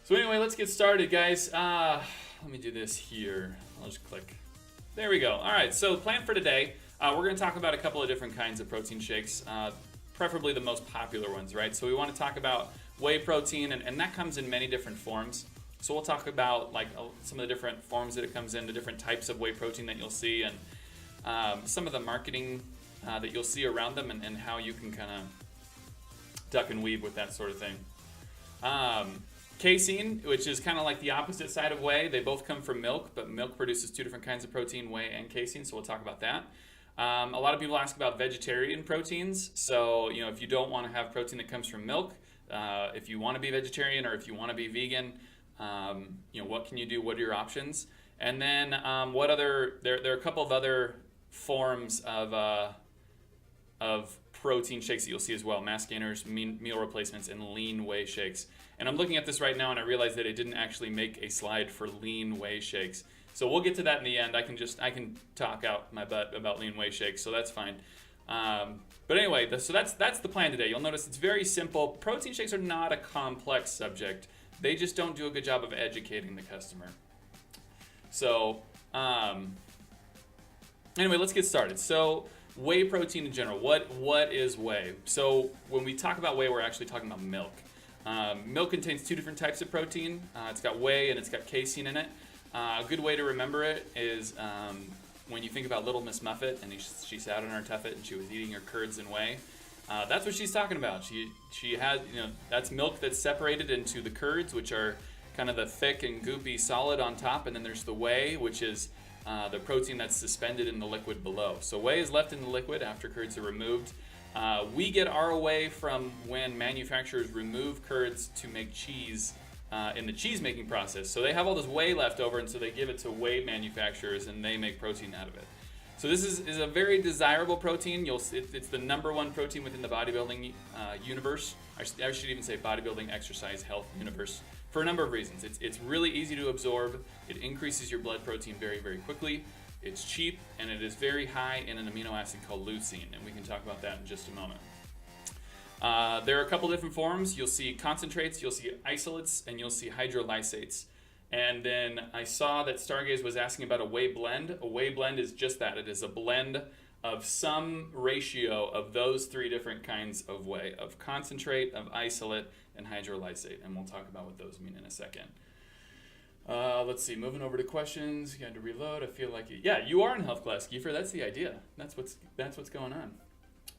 So anyway, let's get started, guys. Let me do this here. I'll just click. There we go. All right, so the plan for today, we're going to talk about a couple of different kinds of protein shakes, preferably the most popular ones, right? So we want to talk about whey protein, and that comes in many different forms. So we'll talk about like some of the different forms that it comes in, the different types of whey protein that you'll see, and some of the marketing that you'll see around them, and how you can kind of duck and weave with that sort of thing. Casein, which is kind of like the opposite side of whey. They both come from milk, but milk produces two different kinds of protein, whey and casein, so we'll talk about that. A lot of people ask about vegetarian proteins. So, if you don't want to have protein that comes from milk, if you want to be vegetarian or if you want to be vegan, what can you do? What are your options? And then there are a couple of other forms of protein shakes that you'll see as well: mass gainers, meal replacements, and lean whey shakes. And I'm looking at this right now and I realize that it didn't actually make a slide for lean whey shakes. So we'll get to that in the end. I can talk out my butt about lean whey shakes, so that's fine. But anyway, so that's the plan today. You'll notice it's very simple. Protein shakes are not a complex subject. They just don't do a good job of educating the customer. So anyway, let's get started. So whey protein in general, what is whey? So when we talk about whey, we're actually talking about milk. Milk contains two different types of protein. It's got whey and it's got casein in it. A good way to remember it is when you think about Little Miss Muffet and she sat on her tuffet and she was eating her curds and whey. That's what she's talking about. She had, that's milk that's separated into the curds, which are kind of the thick and goopy solid on top, and then there's the whey, which is the protein that's suspended in the liquid below. So whey is left in the liquid after curds are removed. We get our whey from when manufacturers remove curds to make cheese in the cheese making process. So they have all this whey left over, and so they give it to whey manufacturers and they make protein out of it. So this is a very desirable protein. It's the number one protein within the bodybuilding universe. I should even say bodybuilding, exercise, health universe, for a number of reasons. It's really easy to absorb. It increases your blood protein very, very quickly. It's cheap, and it is very high in an amino acid called leucine, and we can talk about that in just a moment. There are a couple different forms. You'll see concentrates, you'll see isolates, and you'll see hydrolysates. And then I saw that Stargaze was asking about a whey blend. A whey blend is just that. It is a blend of some ratio of those three different kinds of whey, of concentrate, of isolate, and hydrolysate. And we'll talk about what those mean in a second. Let's see, moving over to questions. You had to reload. I feel like you are in health class, Kiefer. That's the idea. That's what's going on.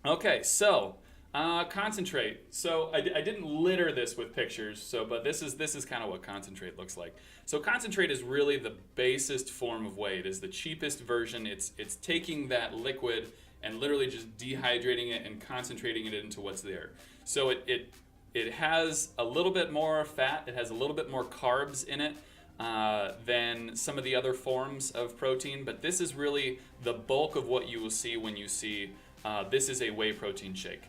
Okay, so concentrate. So I didn't litter this with pictures. But this is kind of what concentrate looks like. So concentrate is really the basest form of whey. It is the cheapest version. It's taking that liquid and literally just dehydrating it and concentrating it into what's there. So it has a little bit more fat. It has a little bit more carbs in it than some of the other forms of protein, but this is really the bulk of what you will see when you see this is a whey protein shake.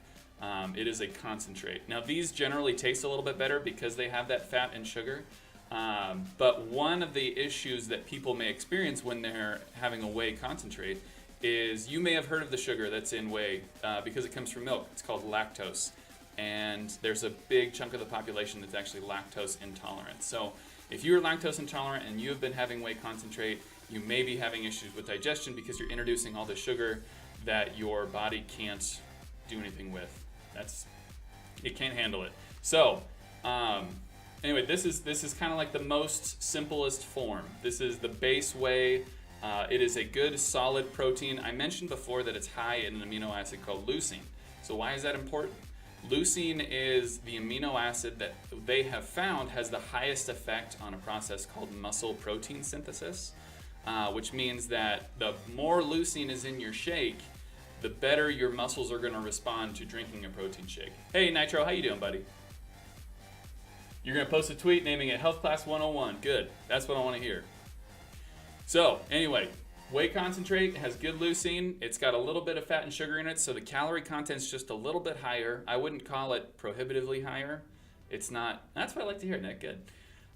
It is a concentrate. Now these generally taste a little bit better because they have that fat and sugar, but one of the issues that people may experience when they're having a whey concentrate is you may have heard of the sugar that's in whey because it comes from milk. It's called lactose, and there's a big chunk of the population that's actually lactose intolerant. So if you're lactose intolerant and you have been having whey concentrate, you may be having issues with digestion because you're introducing all the sugar that your body can't do anything with. It can't handle it. So anyway, this is kind of like the most simplest form. This is the base whey. It is a good solid protein. I mentioned before that it's high in an amino acid called leucine. So why is that important? Leucine is the amino acid that they have found has the highest effect on a process called muscle protein synthesis, which means that the more leucine is in your shake, the better your muscles are going to respond to drinking a protein shake. Hey Nitro, how you doing, buddy? You're going to post a tweet naming it Health Class 101. Good. That's what I want to hear. So anyway, whey concentrate has good leucine. It's got a little bit of fat and sugar in it, so the calorie content's just a little bit higher. I wouldn't call it prohibitively higher. It's not. That's what I like to hear, Nick. Good.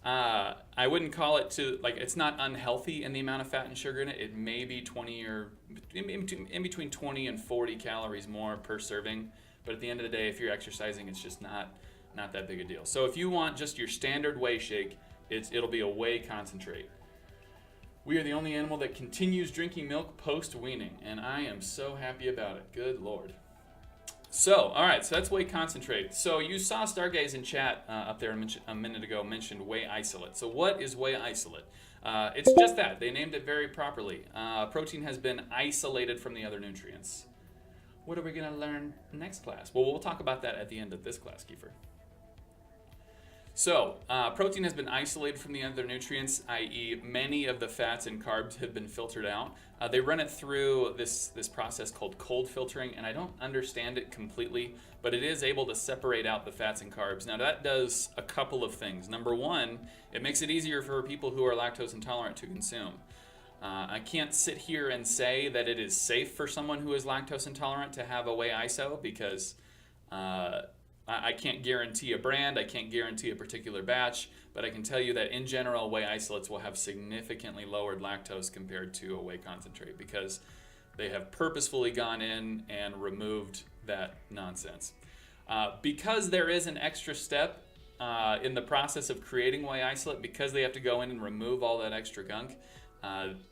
I wouldn't call it it's not unhealthy in the amount of fat and sugar in it. It may be 20 or in between 20 and 40 calories more per serving. But at the end of the day, if you're exercising, it's just not not that big a deal. So if you want just your standard whey shake, it'll be a whey concentrate. We are the only animal that continues drinking milk post-weaning, and I am so happy about it. Good Lord. So, all right, so that's whey concentrate. So you saw Stargaze in chat up there a minute ago mentioned whey isolate. So what is whey isolate? It's just that. They named it very properly. Protein has been isolated from the other nutrients. What are we going to learn next class? Well, we'll talk about that at the end of this class, Kiefer. So, protein has been isolated from the other nutrients, i.e. many of the fats and carbs have been filtered out. They run it through this process called cold filtering, and I don't understand it completely, but it is able to separate out the fats and carbs. Now, that does a couple of things. Number one, it makes it easier for people who are lactose intolerant to consume. I can't sit here and say that it is safe for someone who is lactose intolerant to have a whey iso because I can't guarantee a brand, I can't guarantee a particular batch, but I can tell you that in general, whey isolates will have significantly lowered lactose compared to a whey concentrate because they have purposefully gone in and removed that nonsense. Because there is an extra step in the process of creating whey isolate, because they have to go in and remove all that extra gunk,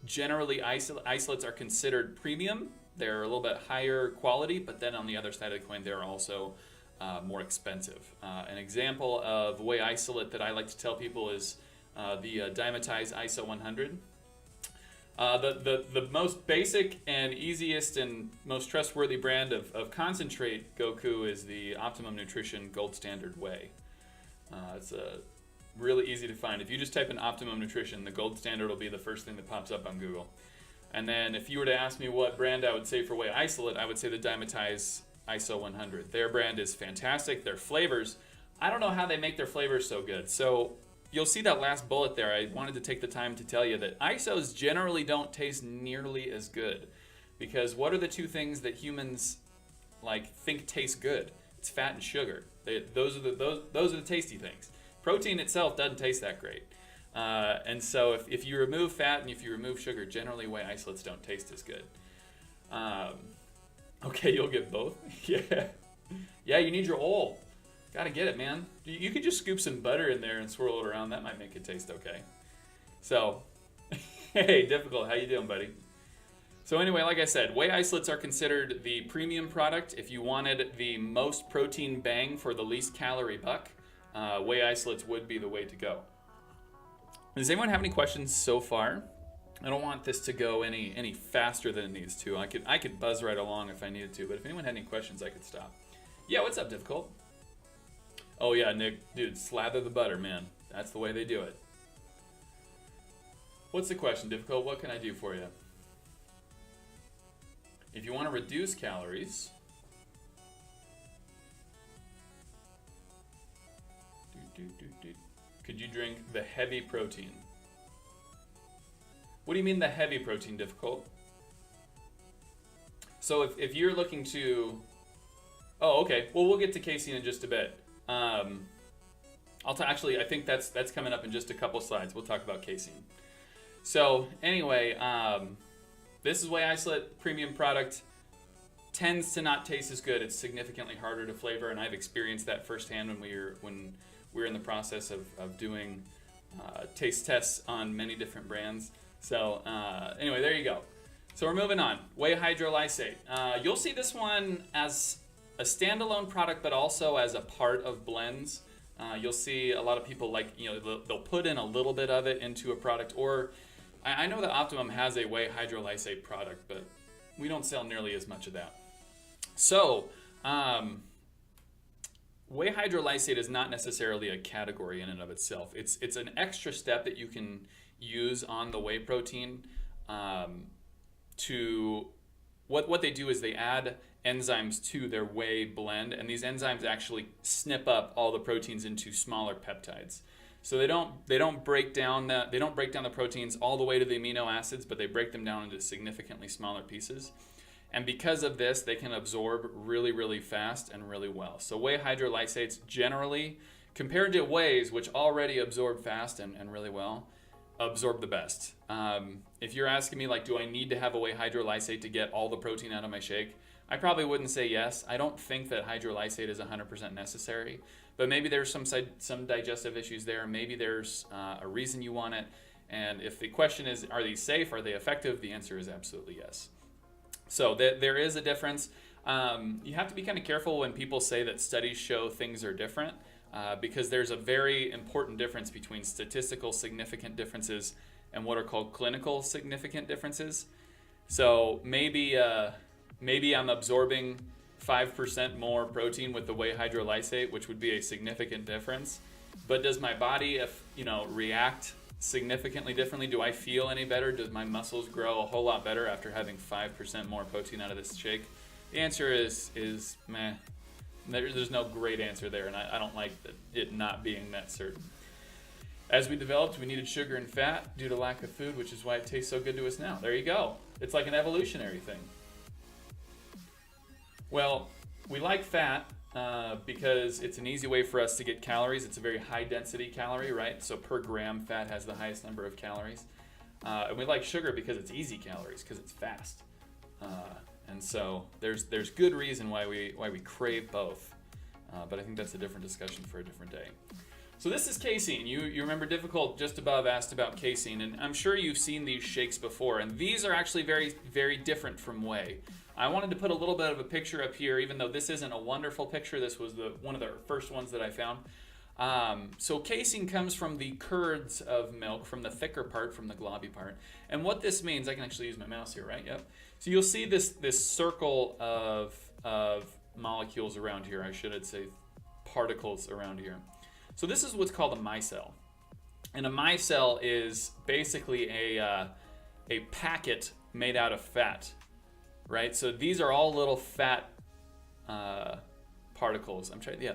generally isolates are considered premium. They're a little bit higher quality, but then on the other side of the coin, they're also more expensive. An example of whey isolate that I like to tell people is the Dimetize ISO 100. The most basic and easiest and most trustworthy brand of concentrate Goku is the Optimum Nutrition Gold Standard Whey. It's really easy to find. If you just type in Optimum Nutrition, the Gold Standard will be the first thing that pops up on Google. And then if you were to ask me what brand I would say for whey isolate, I would say the Dimetize ISO 100. Their brand is fantastic. Their flavors, I don't know how they make their flavors so good. So you'll see that last bullet there. I wanted to take the time to tell you that ISOs generally don't taste nearly as good because what are the two things that humans think taste good? It's fat and sugar. Those are the tasty things. Protein itself doesn't taste that great. And so if you remove fat and if you remove sugar, generally whey isolates don't taste as good. Okay, you'll get both. Yeah, you need your oil. Gotta get it, man. You could just scoop some butter in there and swirl it around. That might make it taste okay. So, hey, Difficult, how you doing, buddy? So anyway, like I said, whey isolates are considered the premium product. If you wanted the most protein bang for the least calorie buck, whey isolates would be the way to go. Does anyone have any questions so far? I don't want this to go any faster than it needs to. I could buzz right along if I needed to, but if anyone had any questions, I could stop. Yeah, what's up, Difficult? Oh yeah, Nick, dude, slather the butter, man. That's the way they do it. What's the question, Difficult? What can I do for you? If you want to reduce calories, could you drink the heavy protein? What do you mean the heavy protein, Difficult? So if you're looking to... Oh, okay. Well, we'll get to casein in just a bit. Actually, I think that's coming up in just a couple slides. We'll talk about casein. So anyway, this is whey isolate, premium product. Tends to not taste as good. It's significantly harder to flavor, and I've experienced that firsthand when we were in the process of doing taste tests on many different brands. So anyway, there you go. So we're moving on. Whey hydrolysate. You'll see this one as a standalone product, but also as a part of blends. You'll see a lot of people they'll put in a little bit of it into a product, or I know that Optimum has a whey hydrolysate product, but we don't sell nearly as much of that. So whey hydrolysate is not necessarily a category in and of itself. It's an extra step that you can use on the whey protein to what they do is they add enzymes to their whey blend, and these enzymes actually snip up all the proteins into smaller peptides. So they don't break down the proteins all the way to the amino acids, but they break them down into significantly smaller pieces. And because of this, they can absorb really, really fast and really well. So whey hydrolysates generally, compared to wheys, which already absorb fast and really well, absorb the best. If you're asking me, do I need to have a whey hydrolysate to get all the protein out of my shake? I probably wouldn't say yes. I don't think that hydrolysate is 100% necessary, but maybe there's some digestive issues there. Maybe there's a reason you want it. And if the question is, are these safe? Are they effective? The answer is absolutely yes. So there is a difference. You have to be kind of careful when people say that studies show things are different, because there's a very important difference between statistical significant differences and what are called clinical significant differences. So maybe I'm absorbing 5% more protein with the whey hydrolysate, which would be a significant difference. But does my body, react significantly differently? Do I feel any better? Does my muscles grow a whole lot better after having 5% more protein out of this shake? The answer is meh. There's no great answer there, and I don't like it not being that certain. As we developed, we needed sugar and fat due to lack of food, which is why it tastes so good to us now. There you go. It's like an evolutionary thing. Well, we like fat because it's an easy way for us to get calories. It's a very high density calorie, right? So per gram, fat has the highest number of calories. And we like sugar because it's easy calories, because it's fast. And so there's good reason why we crave both. But I think that's a different discussion for a different day. So this is casein. You remember Difficult just above asked about casein, and I'm sure you've seen these shakes before, and these are actually very, very different from whey. I wanted to put a little bit of a picture up here, even though this isn't a wonderful picture. This was one of the first ones that I found. So casein comes from the curds of milk, from the thicker part, from the globby part. And what this means, I can actually use my mouse here, right? Yep. So you'll see this circle of molecules around here. I should say particles around here. So this is what's called a micelle. And a micelle is basically a packet made out of fat, right? So these are all little fat particles.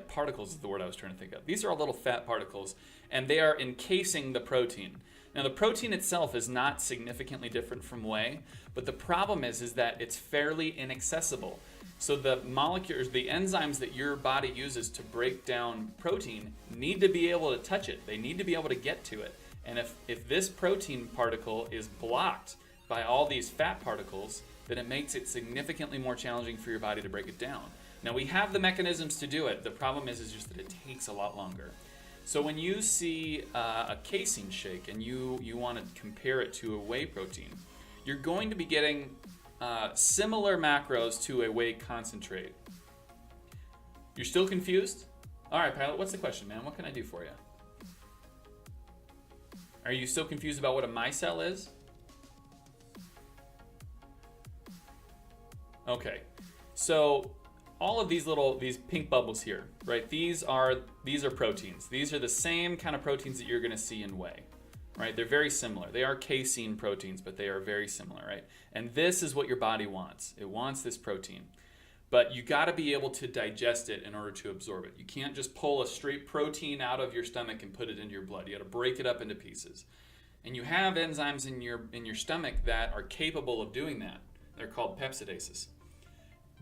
Particles is the word I was trying to think of. These are all little fat particles, and they are encasing the protein. Now, the protein itself is not significantly different from whey, but the problem is that it's fairly inaccessible. So the molecules, the enzymes that your body uses to break down protein need to be able to touch it. They need to be able to get to it. And if this protein particle is blocked by all these fat particles, then it makes it significantly more challenging for your body to break it down. Now, we have the mechanisms to do it. The problem is just that it takes a lot longer. So when you see a casein shake and you want to compare it to a whey protein, you're going to be getting similar macros to a whey concentrate. You're still confused? All right, Pilot, what's the question, man? What can I do for you? Are you still confused about what a micelle is? Okay, so all of these pink bubbles here, right? These are proteins. These are the same kind of proteins that you're going to see in whey, right? They're very similar. They are casein proteins, but they are very similar, right? And this is what your body wants. It wants this protein, but you got to be able to digest it in order to absorb it. You can't just pull a straight protein out of your stomach and put it into your blood. You got to break it up into pieces, and you have enzymes in your stomach that are capable of doing that. They're called pepsidases.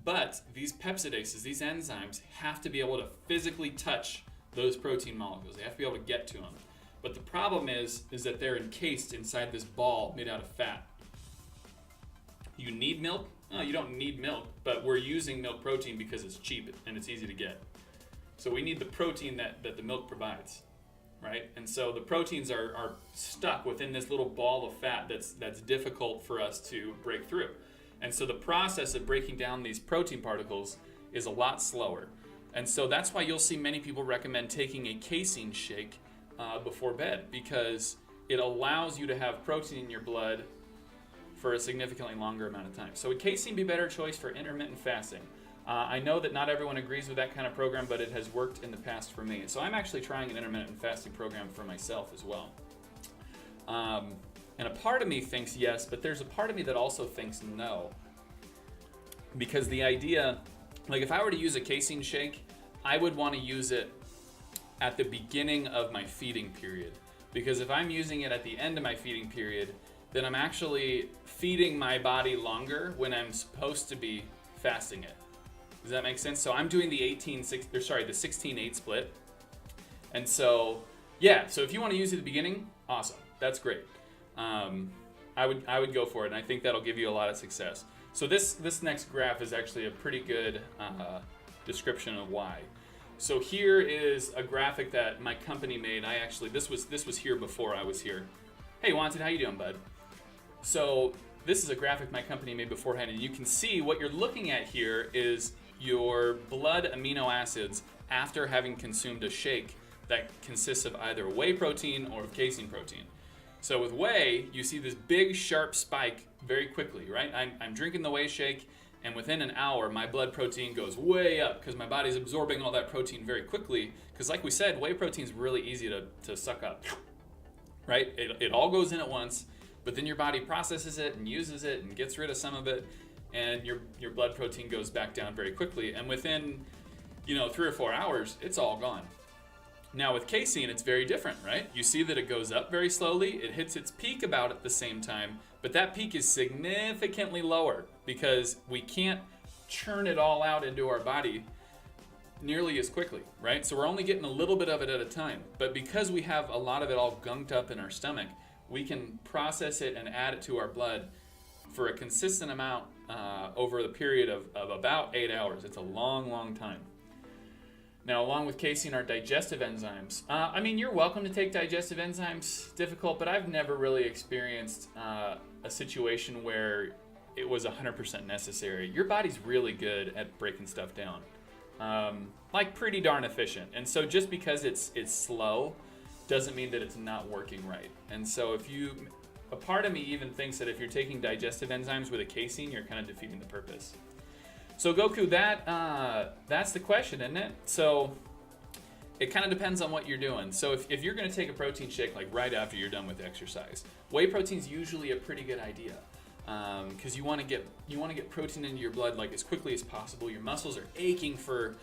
But these pepsidases, these enzymes, have to be able to physically touch those protein molecules. They have to be able to get to them. But the problem is that they're encased inside this ball made out of fat. You need milk? No, you don't need milk, but we're using milk protein because it's cheap and it's easy to get. So we need the protein that the milk provides, right? And so the proteins are stuck within this little ball of fat that's difficult for us to break through. And so the process of breaking down these protein particles is a lot slower. And so that's why you'll see many people recommend taking a casein shake before bed, because it allows you to have protein in your blood for a significantly longer amount of time. So would casein be a better choice for intermittent fasting? I know that not everyone agrees with that kind of program, but it has worked in the past for me. So I'm actually trying an intermittent fasting program for myself as well. And a part of me thinks yes, but there's a part of me that also thinks no. Because the idea, like if I were to use a casein shake, I would want to use it at the beginning of my feeding period. Because if I'm using it at the end of my feeding period, then I'm actually feeding my body longer when I'm supposed to be fasting it. Does that make sense? So I'm doing the 16-8 split. And so, yeah, so if you want to use it at the beginning, awesome. That's great. I would go for it, and I think that'll give you a lot of success. So this next graph is actually a pretty good description of why. So here is a graphic that my company made. This was here before I was here. Hey Wanted, how you doing, bud? So this is a graphic my company made beforehand, and you can see what you're looking at here is your blood amino acids after having consumed a shake that consists of either whey protein or of casein protein. So with whey, you see this big sharp spike very quickly, right? I'm drinking the whey shake, and within an hour, my blood protein goes way up because my body's absorbing all that protein very quickly. Because like we said, whey protein is really easy to suck up, right? It all goes in at once, but then your body processes it and uses it and gets rid of some of it, and your blood protein goes back down very quickly. And within 3 or 4 hours, it's all gone. Now with casein, it's very different, right? You see that it goes up very slowly. It hits its peak about at the same time, but that peak is significantly lower because we can't churn it all out into our body nearly as quickly, right? So we're only getting a little bit of it at a time. But because we have a lot of it all gunked up in our stomach, we can process it and add it to our blood for a consistent amount over the period of about 8 hours. It's a long, long time. Now, along with casein are digestive enzymes. You're welcome to take digestive enzymes, difficult, but I've never really experienced a situation where it was 100% necessary. Your body's really good at breaking stuff down, pretty darn efficient. And so just because it's slow doesn't mean that it's not working right. And so a part of me even thinks that if you're taking digestive enzymes with a casein, you're kind of defeating the purpose. So Goku, that's the question, isn't it? So it kind of depends on what you're doing. So if you're going to take a protein shake like right after you're done with exercise, whey protein is usually a pretty good idea because you want to get protein into your blood like as quickly as possible. Your muscles are aching for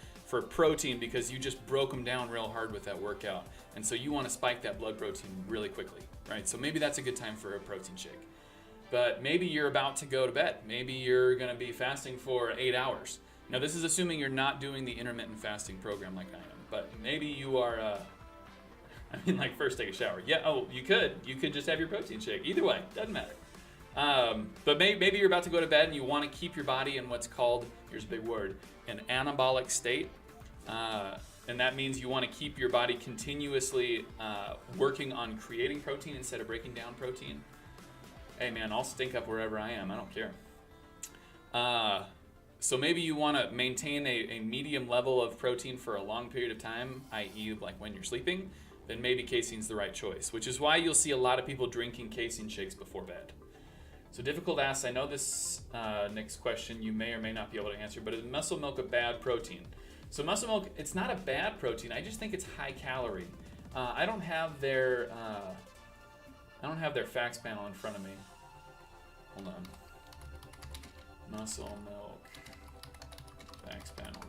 protein because you just broke them down real hard with that workout, and so you want to spike that blood protein really quickly, right? So maybe that's a good time for a protein shake. But maybe you're about to go to bed. Maybe you're going to be fasting for 8 hours. Now, this is assuming you're not doing the intermittent fasting program like I am. But maybe you are, first take a shower. Yeah, you could just have your protein shake. Either way, doesn't matter. But maybe you're about to go to bed and you want to keep your body in what's called, here's a big word, an anabolic state. And that means you want to keep your body continuously working on creating protein instead of breaking down protein. Hey man, I'll stink up wherever I am. I don't care. So maybe you want to maintain a medium level of protein for a long period of time, i.e. like when you're sleeping, then maybe casein's the right choice, which is why you'll see a lot of people drinking casein shakes before bed. So Difficult asks, I know this next question you may or may not be able to answer, but is muscle milk a bad protein? So muscle milk, it's not a bad protein. I just think it's high calorie. I don't have their facts panel in front of me. Hold on. Muscle milk facts panel.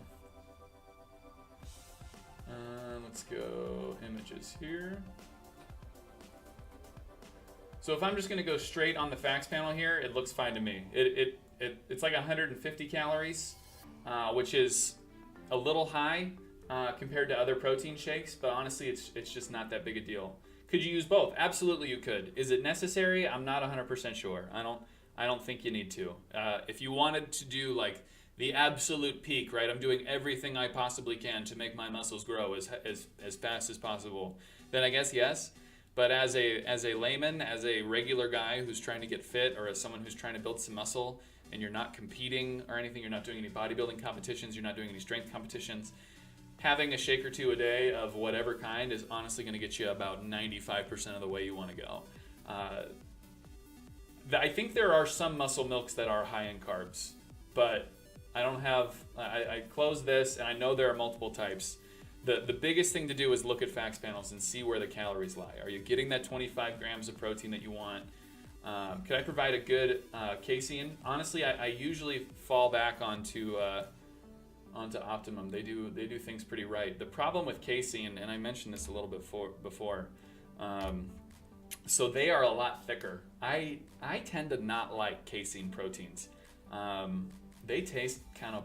Let's go images here. So if I'm just going to go straight on the facts panel here, it looks fine to me. It's like 150 calories, which is a little high compared to other protein shakes, but honestly, it's just not that big a deal. Could you use both? Absolutely, you could. Is it necessary? I'm not 100% sure. I don't think you need to. If you wanted to do like the absolute peak, right? I'm doing everything I possibly can to make my muscles grow as fast as possible. Then I guess yes. But as a layman, as a regular guy who's trying to get fit, or as someone who's trying to build some muscle, and you're not competing or anything, you're not doing any bodybuilding competitions, you're not doing any strength competitions, having a shake or two a day of whatever kind is honestly going to get you about 95% of the way you want to go. I think there are some muscle milks that are high in carbs, but I closed this and I know there are multiple types. The biggest thing to do is look at facts panels and see where the calories lie. Are you getting that 25 grams of protein that you want? Could I provide a good casein? Honestly, I usually fall back onto Optimum. They do things pretty right. The problem with casein, and I mentioned this a little bit before, so they are a lot thicker. I tend to not like casein proteins. They taste kind of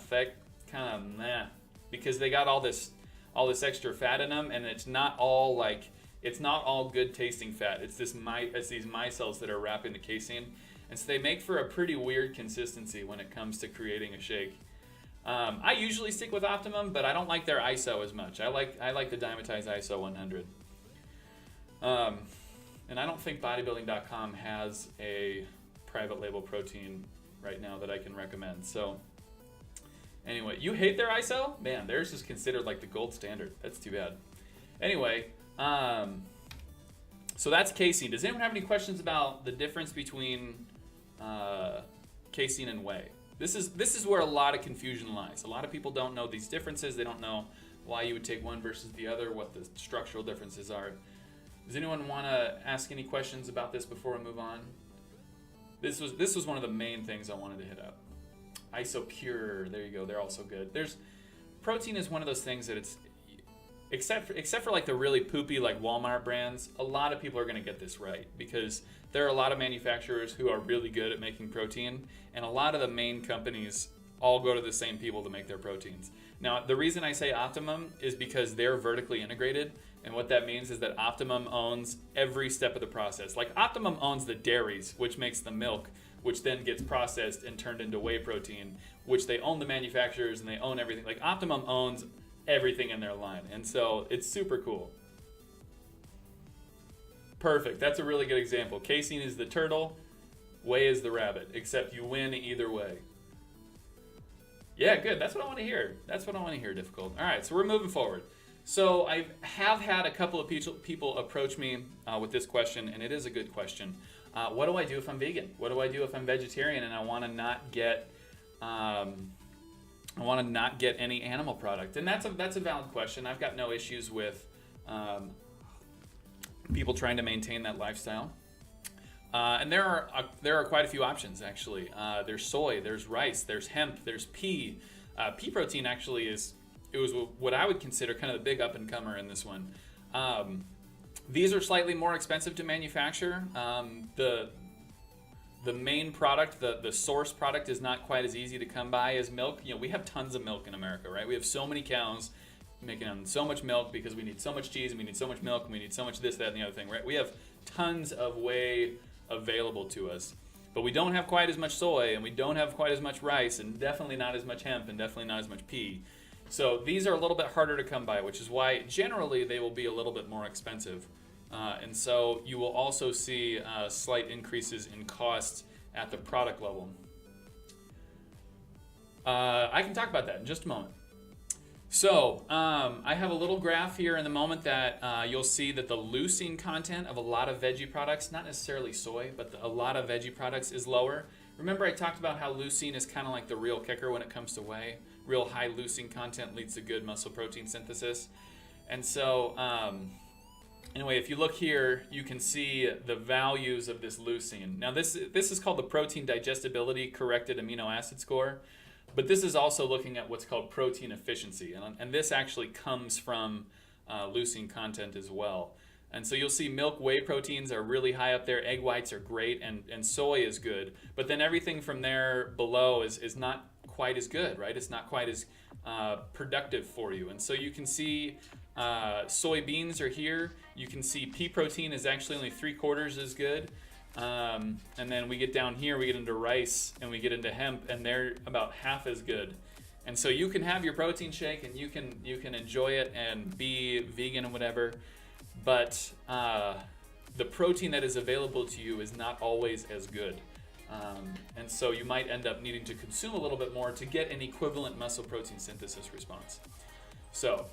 thick, kind of meh, because they got all this extra fat in them, and it's not all good tasting fat. It's these micelles that are wrapping the casein, and so they make for a pretty weird consistency when it comes to creating a shake. I usually stick with Optimum, but I don't like their ISO as much. I like the Dymatize ISO 100. And I don't think bodybuilding.com has a private label protein right now that I can recommend. So anyway, you hate their ISO? Man, theirs is considered like the gold standard. That's too bad. Anyway, so that's casein. Does anyone have any questions about the difference between casein and whey? This is where a lot of confusion lies. A lot of people don't know these differences. They don't know why you would take one versus the other, what the structural differences are. Does anyone want to ask any questions about this before we move on? This was one of the main things I wanted to hit up. Isopure, there you go. They're also good. Protein is one of those things that it's except for like the really poopy like Walmart brands, a lot of people are going to get this right because there are a lot of manufacturers who are really good at making protein, and a lot of the main companies all go to the same people to make their proteins. Now, the reason I say Optimum is because they're vertically integrated, and what that means is that Optimum owns every step of the process. Like Optimum owns the dairies, which makes the milk, which then gets processed and turned into whey protein, which they own the manufacturers and they own everything. Like Optimum owns everything in their line, and so it's super cool. Perfect. That's a really good example. Casein is the turtle, whey is the rabbit, except you win either way. Yeah, good. That's what I want to hear. That's what I want to hear, Difficult. All right, so we're moving forward. So I have had a couple of people approach me with this question, and it is a good question. What do I do if I'm vegan? What do I do if I'm vegetarian and I want to not get any animal product? And that's a valid question. I've got no issues with people trying to maintain that lifestyle. And there are quite a few options actually. There's soy, there's rice, there's hemp, there's pea. Pea protein actually was what I would consider kind of the big up and comer in this one. These are slightly more expensive to manufacture. The main product, the source product, is not quite as easy to come by as milk. You know, we have tons of milk in America, right? We have so many cows making so much milk because we need so much cheese and we need so much milk and we need so much this, that, and the other thing, right? We have tons of whey available to us, but we don't have quite as much soy and we don't have quite as much rice and definitely not as much hemp and definitely not as much pea. So these are a little bit harder to come by, which is why generally they will be a little bit more expensive. And so you will also see slight increases in costs at the product level. I can talk about that in just a moment. So I have a little graph here in the moment that you'll see that the leucine content of a lot of veggie products, not necessarily soy, but a lot of veggie products is lower. Remember I talked about how leucine is kind of like the real kicker when it comes to whey. Real high leucine content leads to good muscle protein synthesis. And so anyway, if you look here, you can see the values of this leucine. Now this is called the protein digestibility corrected amino acid score. But this is also looking at what's called protein efficiency, and this actually comes from leucine content as well. And so you'll see milk whey proteins are really high up there, egg whites are great, and soy is good. But then everything from there below is not quite as good, right? It's not quite as productive for you. And so you can see soybeans are here. You can see pea protein is actually only 3/4 as good. And then we get down here, we get into rice and we get into hemp, and they're about half as good. And so you can have your protein shake and you can enjoy it and be vegan and whatever, but the protein that is available to you is not always as good. And so you might end up needing to consume a little bit more to get an equivalent muscle protein synthesis response. So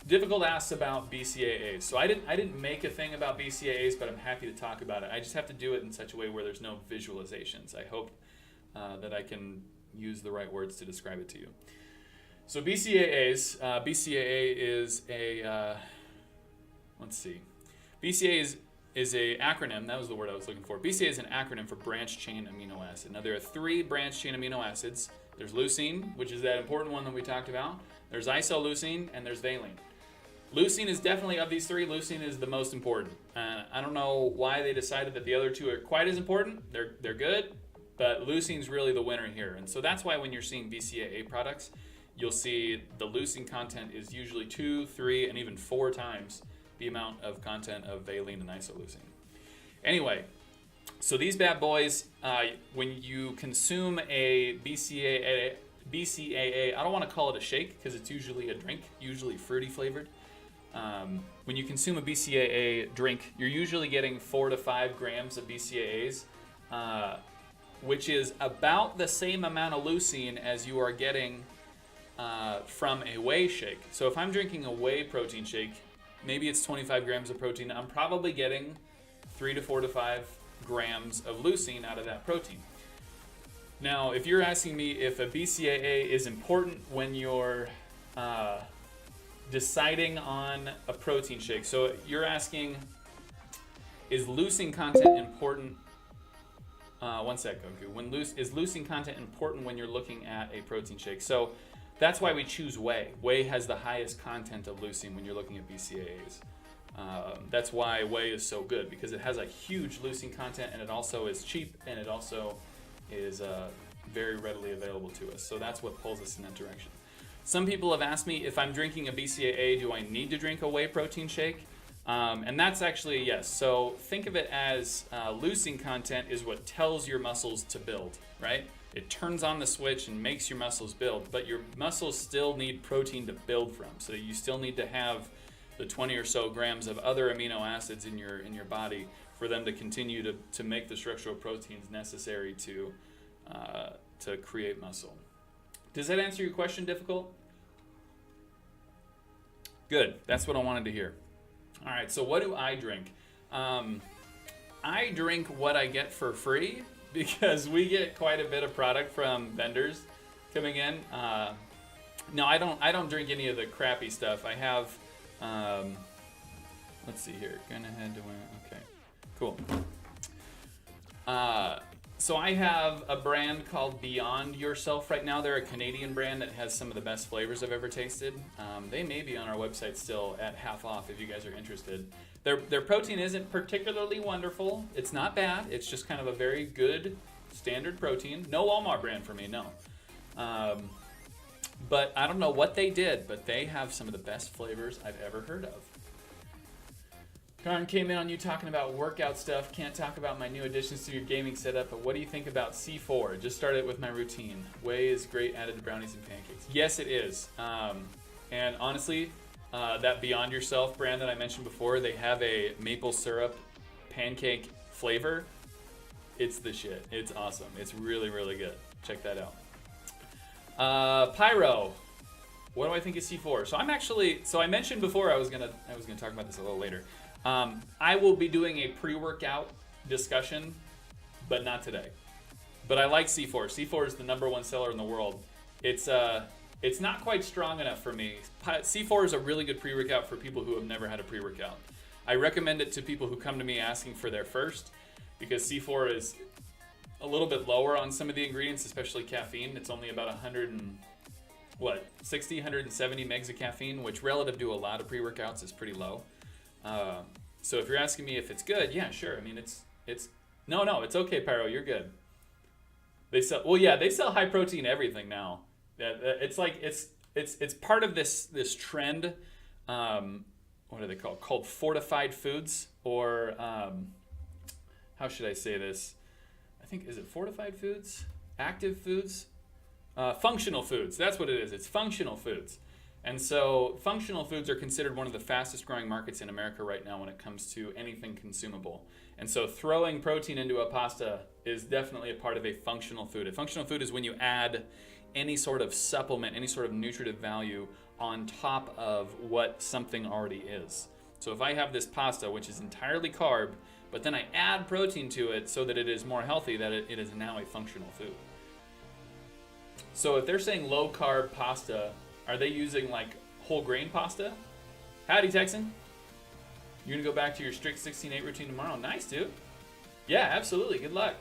Difficult asks about BCAAs. So I didn't make a thing about BCAAs, but I'm happy to talk about it. I just have to do it in such a way where there's no visualizations. I hope that I can use the right words to describe it to you. So BCAAs, BCAA is a, let's see. BCAA is a acronym, that was the word I was looking for. BCAA is an acronym for branched chain amino acid. Now there are 3 branched chain amino acids. There's leucine, which is that important one that we talked about. There's isoleucine, and there's valine. Leucine is definitely, of these 3, leucine is the most important. I don't know why they decided that the other 2 are quite as important. They're good, but leucine's really the winner here. And so that's why when you're seeing BCAA products, you'll see the leucine content is usually 2, 3, and even 4 times the amount of content of valine and isoleucine. Anyway, so these bad boys, when you consume a BCAA BCAA, I don't want to call it a shake because it's usually a drink, usually fruity flavored. When you consume a BCAA drink, you're usually getting 4 to 5 grams of BCAAs, which is about the same amount of leucine as you are getting from a whey shake. So if I'm drinking a whey protein shake, maybe it's 25 grams of protein, I'm probably getting 3 to 4 to 5 grams of leucine out of that protein. Now, if you're asking me if a BCAA is important when you're deciding on a protein shake, so you're asking, is leucine content important? One sec, Goku. Is leucine content important when you're looking at a protein shake? So that's why we choose whey. Whey has the highest content of leucine when you're looking at BCAAs. That's why whey is so good, because it has a huge leucine content, and it also is cheap, and it also is very readily available to us. So that's what pulls us in that direction. Some people have asked me, if I'm drinking a BCAA, do I need to drink a whey protein shake? And that's actually a yes. So think of it as leucine content is what tells your muscles to build, right? It turns on the switch and makes your muscles build, but your muscles still need protein to build from. So you still need to have the 20 or so grams of other amino acids in your body for them to continue to make the structural proteins necessary to create muscle. Does that answer your question, difficult? Good. That's what I wanted to hear. All right, so what do I drink? I drink what I get for free because we get quite a bit of product from vendors coming in. No, I don't drink any of the crappy stuff. I have, let's see here. Gonna head to win. Okay, cool. So I have a brand called Beyond Yourself right now. They're a Canadian brand that has some of the best flavors I've ever tasted. They may be on our website still at half off if you guys are interested. Their protein isn't particularly wonderful. It's not bad. It's just kind of a very good standard protein. No Walmart brand for me, no. But I don't know what they did, but they have some of the best flavors I've ever heard of. Karan came in on you talking about workout stuff. Can't talk about my new additions to your gaming setup, but what do you think about C4? Just started with my routine. Whey is great added to brownies and pancakes. Yes, it is. And honestly, that Beyond Yourself brand that I mentioned before, they have a maple syrup pancake flavor. It's the shit. It's awesome. It's really, really good. Check that out. Pyro. What do I think of C4? So I mentioned before I was gonna talk about this a little later. I will be doing a pre-workout discussion, but not today. But I like C4. C4 is the #1 seller in the world. It's not quite strong enough for me. C4 is a really good pre-workout for people who have never had a pre-workout. I recommend it to people who come to me asking for their first, because C4 is a little bit lower on some of the ingredients, especially caffeine. It's only about 170 megs of caffeine, which relative to a lot of pre-workouts is pretty low. So if you're asking me if it's good, yeah, sure. I mean, it's no, it's okay, Pyro, you're good. They sell high protein everything now. It's like it's part of this trend. What are they called? Called fortified foods, or how should I say this? I think, is it fortified foods? Active foods? Functional foods. That's what it is. It's functional foods. And so functional foods are considered one of the fastest growing markets in America right now when it comes to anything consumable. And so throwing protein into a pasta is definitely a part of a functional food. A functional food is when you add any sort of supplement, any sort of nutritive value on top of what something already is. So if I have this pasta, which is entirely carb, but then I add protein to it so that it is more healthy, that it is now a functional food. So if they're saying low carb pasta, are they using like whole grain pasta? Howdy, Texan. You're gonna go back to your strict 16-8 routine tomorrow? Nice, dude. Yeah, absolutely. Good luck.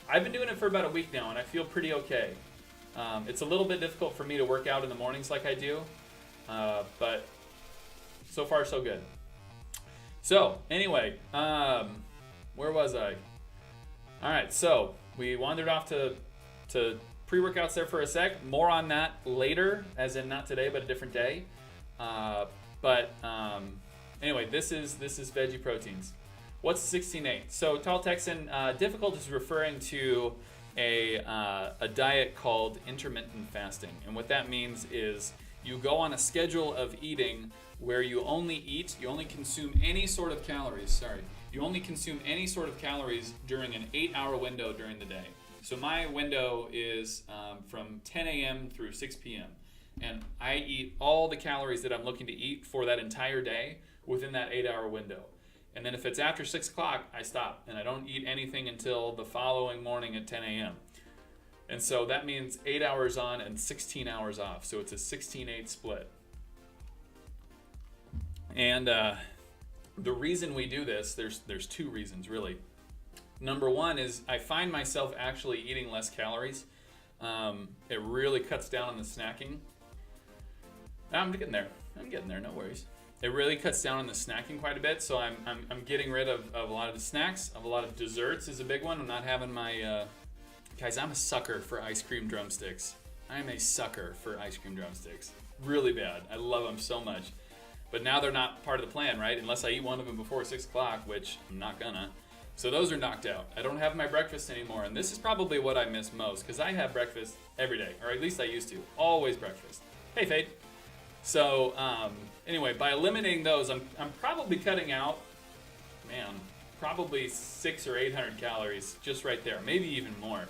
I've been doing it for about a week now, and I feel pretty okay. It's a little bit difficult for me to work out in the mornings like I do, but so far so good. So anyway, where was I? All right, so we wandered off to pre-workouts there for a sec. More on that later, as in not today, but a different day. Anyway, this is veggie proteins. What's 16-8? So Tall Texan, difficult is referring to a diet called intermittent fasting. And what that means is you go on a schedule of eating where you only consume any sort of calories, you only consume any sort of calories during an 8-hour window during the day. So my window is from 10 a.m. through 6 p.m. And I eat all the calories that I'm looking to eat for that entire day within that 8-hour window. And then if it's after 6 o'clock, I stop and I don't eat anything until the following morning at 10 a.m. And so that means 8 hours on and 16 hours off. So it's a 16-8 split. And the reason we do this, there's two reasons really. Number one is I find myself actually eating less calories. It really cuts down on the snacking. I'm getting there, no worries. It really cuts down on the snacking quite a bit, so I'm getting rid of a lot of the snacks. Of a lot of desserts is a big one. I'm not having my guys. I'm a sucker for ice cream drumsticks. I'm a sucker for ice cream drumsticks. Really bad. I love them so much. But now they're not part of the plan, right? Unless I eat one of them before 6 o'clock, which I'm not gonna. So those are knocked out. I don't have my breakfast anymore, and this is probably what I miss most because I have breakfast every day, or at least I used to. Always breakfast. Hey, Fade. So anyway, by eliminating those, I'm probably cutting out, probably 600 or 800 calories just right there, maybe even more.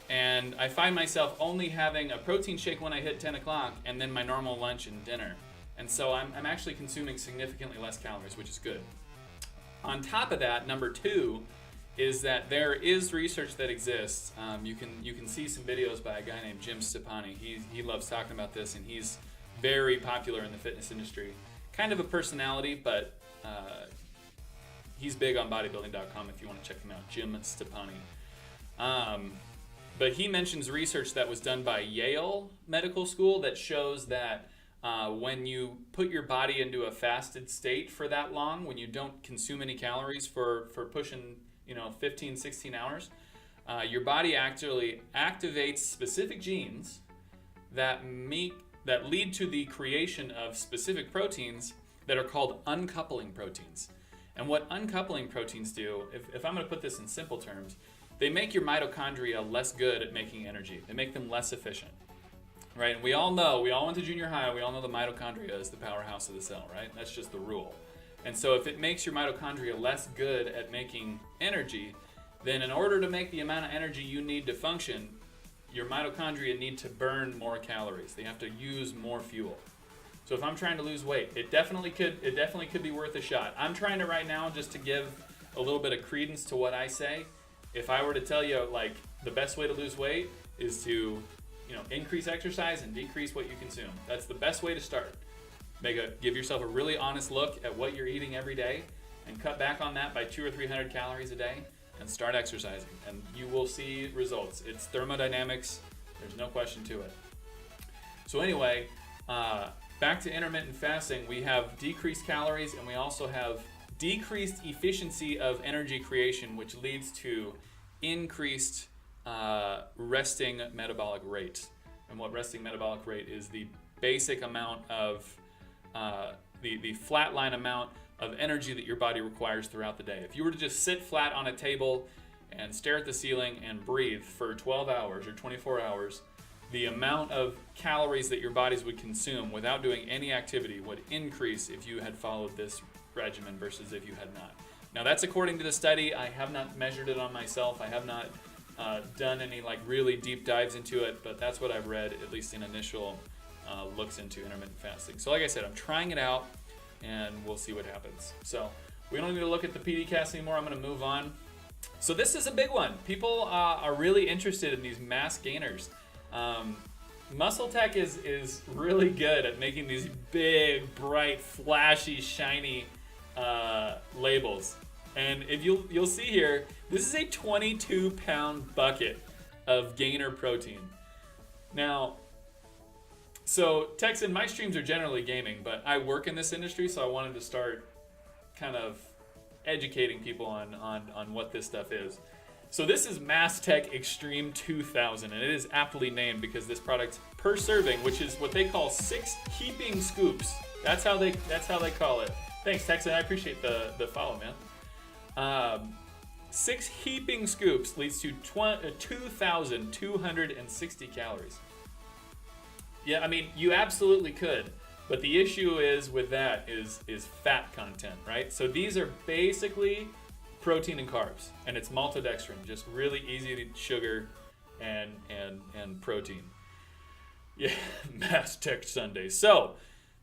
And I find myself only having a protein shake when I hit 10 o'clock and then my normal lunch and dinner. And so I'm actually consuming significantly less calories, which is good. On top of that, number two is that there is research that exists. You can see some videos by a guy named Jim Stepani. He loves talking about this, and he's very popular in the fitness industry. Kind of a personality, but he's big on bodybuilding.com if you want to check him out, Jim Stepani. But he mentions research that was done by Yale Medical School that shows that when you put your body into a fasted state for that long, when you don't consume any calories for pushing 15, 16 hours, your body actually activates specific genes that lead to the creation of specific proteins that are called uncoupling proteins. And what uncoupling proteins do, if I'm going to put this in simple terms, they make your mitochondria less good at making energy. They make them less efficient. Right? And we all went to junior high, we all know the mitochondria is the powerhouse of the cell, right? That's just the rule. And so if it makes your mitochondria less good at making energy, then in order to make the amount of energy you need to function, your mitochondria need to burn more calories. They have to use more fuel. So if I'm trying to lose weight, it definitely could be worth a shot. I'm trying to right now just to give a little bit of credence to what I say. If I were to tell you like the best way to lose weight is to increase exercise and decrease what you consume. That's the best way to start. Give yourself a really honest look at what you're eating every day and cut back on that by 200 or 300 calories a day and start exercising, and you will see results. It's thermodynamics. There's no question to it. So anyway, back to intermittent fasting, we have decreased calories and we also have decreased efficiency of energy creation, which leads to increased resting metabolic rate. And what resting metabolic rate is the basic amount of the flat line amount of energy that your body requires throughout the day. If you were to just sit flat on a table and stare at the ceiling and breathe for 12 hours or 24 hours, the amount of calories that your bodies would consume without doing any activity would increase if you had followed this regimen versus if you had not. Now that's according to the study. I have not measured it on myself. I have not done any really deep dives into it, but that's what I've read, at least in initial looks into intermittent fasting. So like I said, I'm trying it out and we'll see what happens. So we don't need to look at the PD cast anymore. I'm going to move on. So this is a big one. People are really interested in these mass gainers. Muscle Tech is really good at making these big, bright, flashy, shiny labels. And if you'll see here, this is a 22-pound bucket of gainer protein. Now, so Texan, my streams are generally gaming, but I work in this industry, so I wanted to start kind of educating people on what this stuff is. So this is Mass Tech Extreme 2000, and it is aptly named because this product per serving, which is what they call 6 heaping scoops. That's how they call it. Thanks, Texan. I appreciate the follow, man. 6 heaping scoops leads to 2,260 calories. Yeah, I mean, you absolutely could. But the issue is with that is fat content, right? So these are basically protein and carbs, and it's maltodextrin, just really easy sugar and protein. Yeah, Mass Tech Sunday. So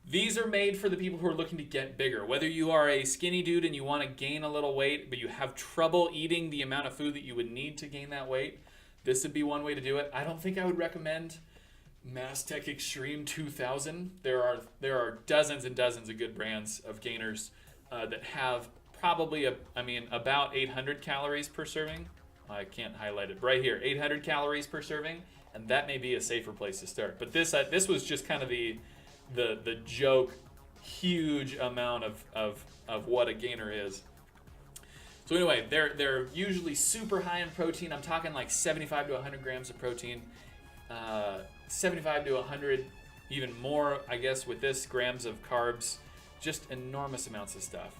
these are made for the people who are looking to get bigger. Whether you are a skinny dude and you want to gain a little weight, but you have trouble eating the amount of food that you would need to gain that weight, this would be one way to do it. I don't think I would recommend Mass Tech Extreme 2000. There are dozens and dozens of good brands of gainers that have probably about 800 calories per serving. I can't highlight it, but right here, 800 calories per serving, and that may be a safer place to start. But this was just kind of the joke, huge amount of what a gainer is. So anyway, they're usually super high in protein. I'm talking like 75 to 100 grams of protein. 75 to 100, even more, I guess, with this, grams of carbs. Just enormous amounts of stuff.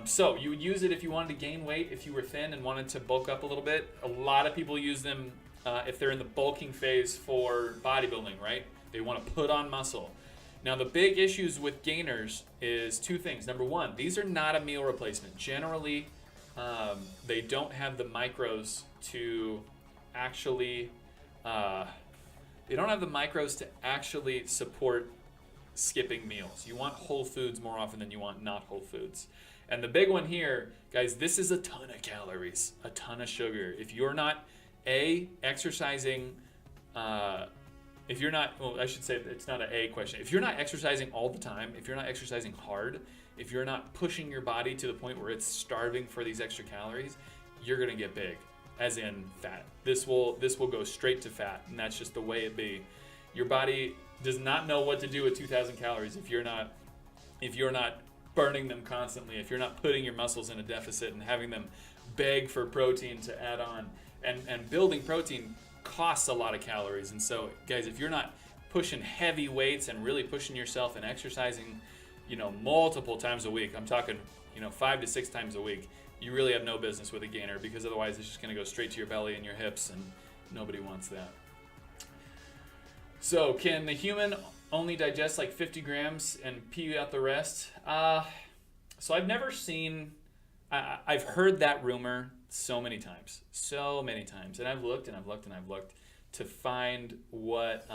So you would use it if you wanted to gain weight, if you were thin and wanted to bulk up a little bit. A lot of people use them if they're in the bulking phase for bodybuilding, right? They want to put on muscle. Now, the big issues with gainers is two things. Number one, these are not a meal replacement. Generally, they don't have the micros to actually support skipping meals. You want whole foods more often than you want not whole foods. And the big one here, guys, this is a ton of calories, a ton of sugar. If you're not exercising, I should say it's not an A question. If you're not exercising all the time, if you're not exercising hard, if you're not pushing your body to the point where it's starving for these extra calories, you're gonna get big, as in fat. This will go straight to fat, and that's just the way it be. Your body does not know what to do with 2,000 calories if you're not burning them constantly, if you're not putting your muscles in a deficit and having them beg for protein to add on. And building protein costs a lot of calories. And so, guys, if you're not pushing heavy weights and really pushing yourself and exercising, multiple times a week, I'm talking, 5 to 6 times a week, you really have no business with a gainer, because otherwise it's just going to go straight to your belly and your hips, and nobody wants that. So, can the human only digest like 50 grams and pee out the rest? So I've never seen, I've heard that rumor so many times, and I've looked to find what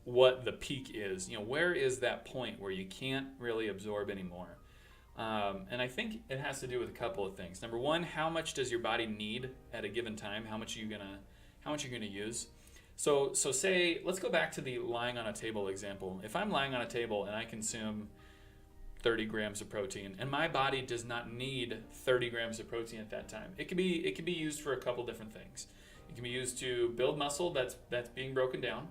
the peak is. Where is that point where you can't really absorb anymore? And I think it has to do with a couple of things. Number one, how much does your body need at a given time? How much are you gonna use? So say, let's go back to the lying on a table example. If I'm lying on a table and I consume 30 grams of protein, and my body does not need 30 grams of protein at that time, it can be used for a couple different things. It can be used to build muscle that's being broken down.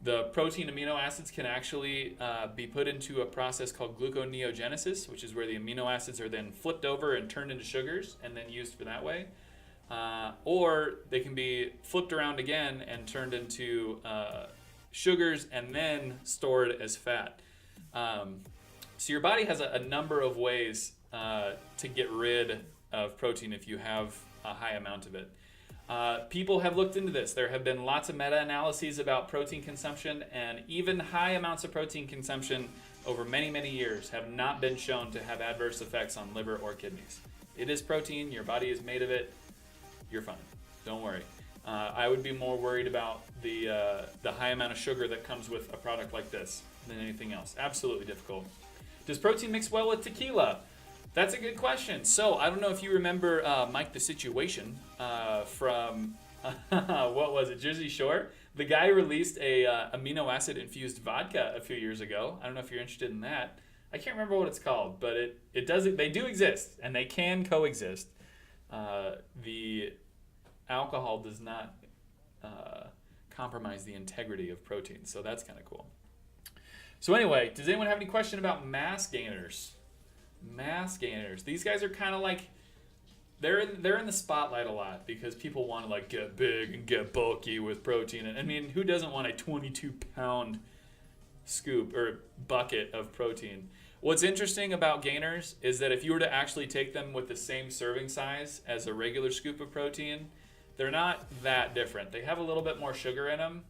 The protein amino acids can actually be put into a process called gluconeogenesis, which is where the amino acids are then flipped over and turned into sugars and then used for that way. Or they can be flipped around again and turned into sugars and then stored as fat. So your body has a number of ways to get rid of protein if you have a high amount of it. People have looked into this. There have been lots of meta-analyses about protein consumption, and even high amounts of protein consumption over many, many years have not been shown to have adverse effects on liver or kidneys. It is protein. Your body is made of it. You're fine. Don't worry. I would be more worried about the high amount of sugar that comes with a product like this than anything else. Absolutely difficult. Does protein mix well with tequila? That's a good question. So I don't know if you remember Mike the Situation from what was it, Jersey Shore? The guy released a amino acid infused vodka a few years ago. I don't know if you're interested in that. I can't remember what it's called, but they do exist, and they can coexist. The alcohol does not compromise the integrity of protein, so that's kind of cool. So anyway, does anyone have any question about mass gainers? Mass gainers. These guys are kind of like, they're in the spotlight a lot because people want to like get big and get bulky with protein. And I mean, who doesn't want a 22-pound scoop or bucket of protein? What's interesting about gainers is that if you were to actually take them with the same serving size as a regular scoop of protein, they're not that different. They have a little bit more sugar in them,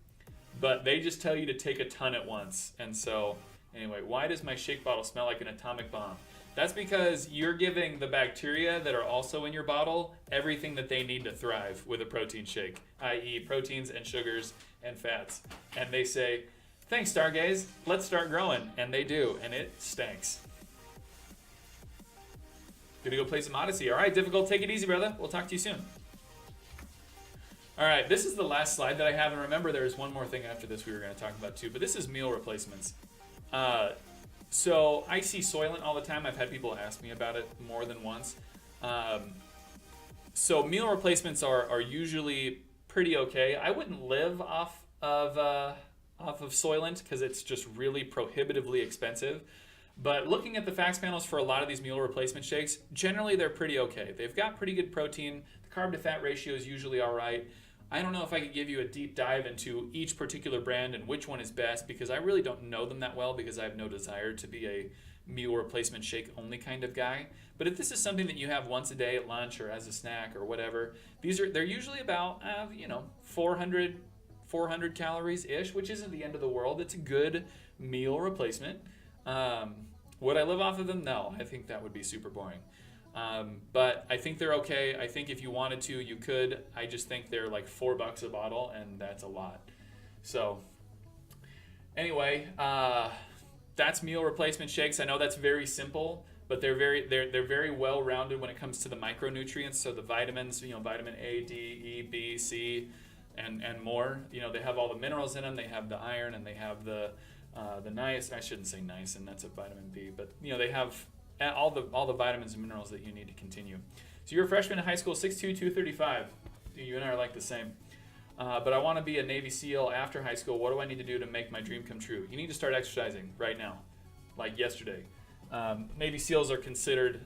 but they just tell you to take a ton at once. And so, anyway, why does my shake bottle smell like an atomic bomb? That's because you're giving the bacteria that are also in your bottle everything that they need to thrive with a protein shake, i.e. proteins and sugars and fats. And they say, thanks, Stargaze, let's start growing. And they do, and it stinks. Gonna go play some Odyssey. All right, Difficult, take it easy, brother. We'll talk to you soon. All right, this is the last slide that I have, and remember there's one more thing after this we were going to talk about too, but this is meal replacements. So I see Soylent all the time. I've had people ask me about it more than once. So meal replacements are usually pretty okay. I wouldn't live off of Soylent because it's just really prohibitively expensive. But looking at the facts panels for a lot of these meal replacement shakes, generally they're pretty okay. They've got pretty good protein. The carb to fat ratio is usually all right. I don't know if I could give you a deep dive into each particular brand and which one is best because I really don't know them that well because I have no desire to be a meal replacement shake only kind of guy. But if this is something that you have once a day at lunch or as a snack or whatever, they're usually about 400 calories ish, which isn't the end of the world. It's a good meal replacement. Would I live off of them? No, I think that would be super boring. But I think they're okay. I think if you wanted to, you could. I just think they're like $4 a bottle, and that's a lot. So anyway, that's meal replacement shakes. I know that's very simple, but they're very well rounded when it comes to the micronutrients. So the vitamins, vitamin A, D, E, B, C, and more. They have all the minerals in them. They have the iron, and they have the niacin. I shouldn't say niacin. That's a vitamin B, but they have all the vitamins and minerals that you need to continue. So you're a freshman in high school, 6'2", 235. You and I are like the same. But I want to be a Navy SEAL after high school. What do I need to do to make my dream come true? You need to start exercising right now, like yesterday. Navy SEALs are considered,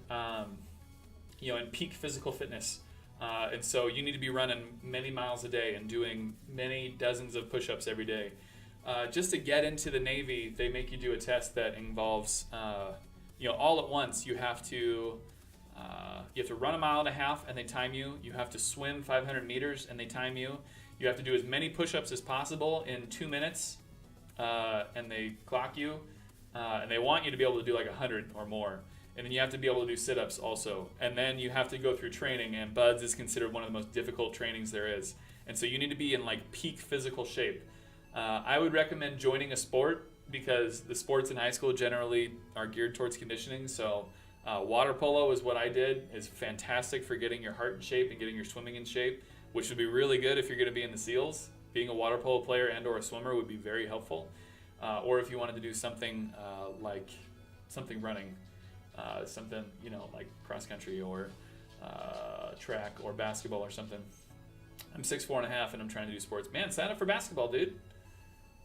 in peak physical fitness. And so you need to be running many miles a day and doing many dozens of push-ups every day. Just to get into the Navy, they make you do a test that involves all at once. You have to run 1.5 miles and they time you. You have to swim 500 meters and they time you. You have to do as many push-ups as possible in 2 minutes, and they clock you. And they want you to be able to do like 100 or more. And then you have to be able to do sit-ups also. And then you have to go through training, and BUD/S is considered one of the most difficult trainings there is. And so you need to be in like peak physical shape. I would recommend joining a sport because the sports in high school generally are geared towards conditioning. So water polo is what I did. It's fantastic for getting your heart in shape and getting your swimming in shape, which would be really good if you're going to be in the SEALs. Being a water polo player and or a swimmer would be very helpful. Or if you wanted to do something like something running, something like cross country or track or basketball or something. I'm 6'4.5" and I'm trying to do sports. Man, sign up for basketball, dude.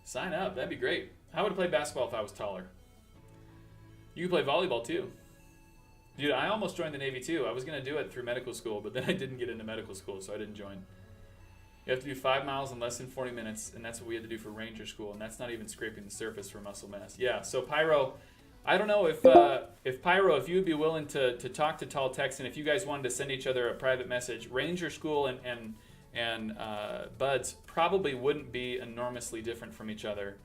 Sign up. That'd be great. I would play basketball if I was taller. You could play volleyball too. Dude, I almost joined the Navy too. I was going to do it through medical school, but then I didn't get into medical school, so I didn't join. You have to do 5 miles in less than 40 minutes, and that's what we had to do for Ranger School, and that's not even scraping the surface for muscle mass. Yeah, so Pyro, I don't know if Pyro, if you would be willing to talk to Tall Texan, if you guys wanted to send each other a private message, Ranger School and BUD/S probably wouldn't be enormously different from each other.